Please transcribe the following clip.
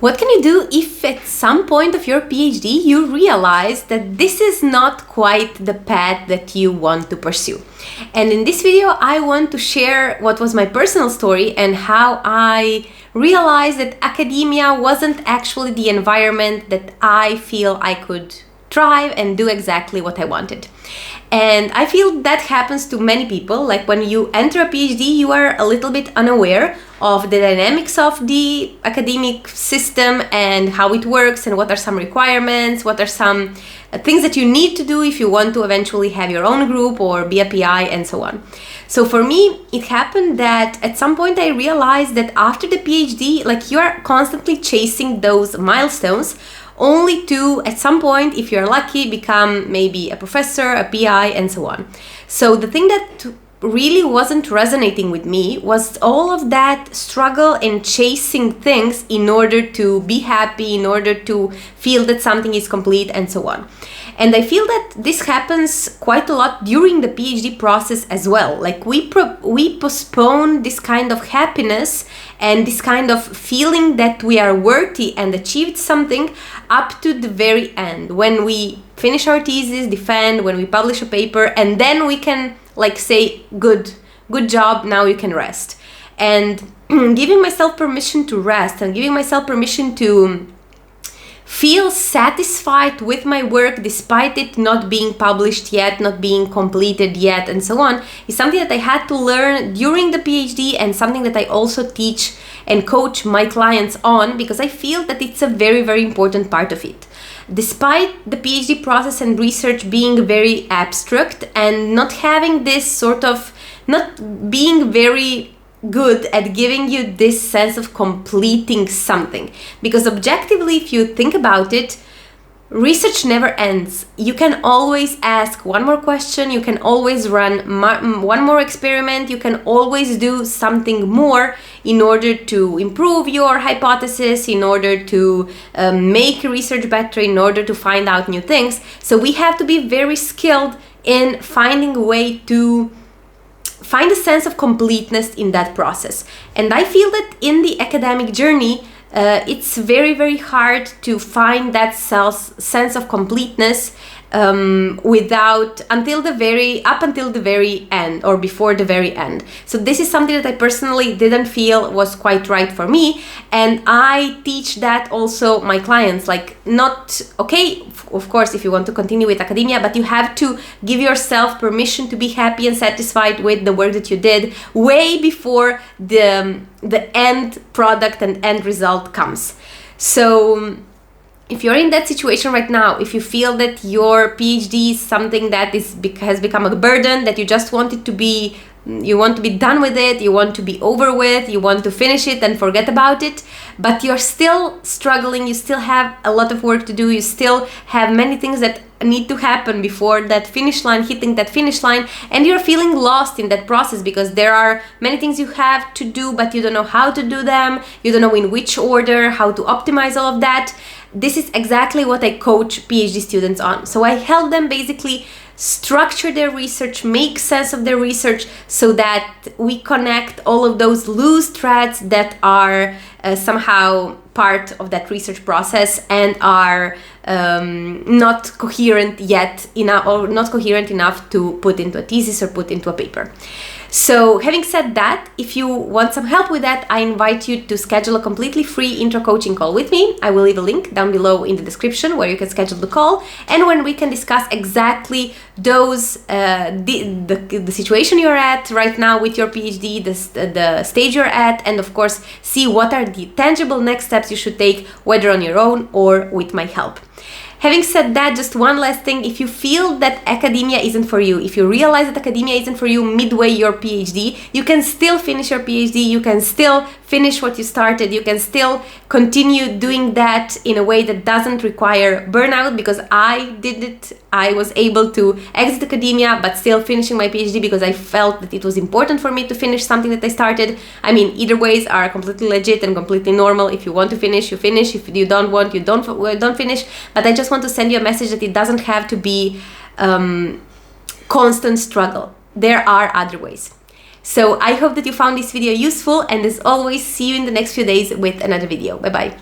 What can you do if at some point of your PhD you realize that this is not quite the path that you want to pursue? And in this video, I want to share what was my personal story and how I realized that academia wasn't actually the environment that I feel I could thrive and do exactly what I wanted. And I feel that happens to many people. Like when you enter a PhD, you are a little bit unaware of the dynamics of the academic system and how it works and what are some requirements, what are some things that you need to do if you want to eventually have your own group or be a PI and so on. So for me, it happened that at some point I realized that after the PhD, like you are constantly chasing those milestones only to, at some point, if you're lucky, become maybe a professor, a PI, and so on. So the thing that really wasn't resonating with me was all of that struggle and chasing things in order to be happy, in order to feel that something is complete, and so on. And I feel that this happens quite a lot during the PhD process as well. Like we postpone this kind of happiness and this kind of feeling that we are worthy and achieved something up to the very end, when we finish our thesis, defend, when we publish a paper, and then we can like say, good job, now you can rest. And giving myself permission to rest and giving myself permission to feel satisfied with my work despite it not being published yet, not being completed yet, and so on, is something that I had to learn during the PhD and something that I also teach and coach my clients on, because I feel that it's a very, very important part of it. Despite the PhD process and research being very abstract and not having this sort of, not being very good at giving you this sense of completing something. Because objectively, if you think about it, research never ends. You can always ask one more question, you can always run one more experiment, you can always do something more in order to improve your hypothesis, in order to make research better, in order to find out new things. So we have to be very skilled in finding a way to find a sense of completeness in that process. And I feel that in the academic journey, it's very, very hard to find that sense of completeness up until the very end or before the very end. So this is something that I personally didn't feel was quite right for me, and I teach that also my clients, like okay, of course, if you want to continue with academia, but you have to give yourself permission to be happy and satisfied with the work that you did way before the end product and end result comes. So if you're in that situation right now, if you feel that your PhD is something that has become a burden, that you just want it to be, you want to be done with it, you want to be over with, you want to finish it and forget about it, but you're still struggling, you still have a lot of work to do, you still have many things that need to happen before that finish line, hitting that finish line, and you're feeling lost in that process because there are many things you have to do, but you don't know how to do them, you don't know in which order, how to optimize all of that. This is exactly what I coach PhD students on. So I help them basically structure their research, make sense of their research, so that we connect all of those loose threads that are somehow part of that research process and are not coherent yet enough, or not coherent enough to put into a thesis or put into a paper. So having said that, if you want some help with that, I invite you to schedule a completely free intro coaching call with me. I will leave a link down below in the description where you can schedule the call, and when we can discuss exactly those the situation you're at right now with your PhD, the stage you're at, and of course see what are the tangible next steps you should take, whether on your own or with my help. Having said that, just one last thing, if you feel that academia isn't for you, if you realize that academia isn't for you midway your PhD, you can still finish your PhD, you can still finish what you started, you can still continue doing that in a way that doesn't require burnout, because I did it. I was able to exit academia but still finishing my PhD because I felt that it was important for me to finish something that I started. I mean, either ways are completely legit and completely normal. If you want to finish, you finish. If you don't want, you don't finish. But I just want to send you a message that it doesn't have to be constant struggle. There are other ways. So I hope that you found this video useful, and as always, see you in the next few days with another video. Bye bye.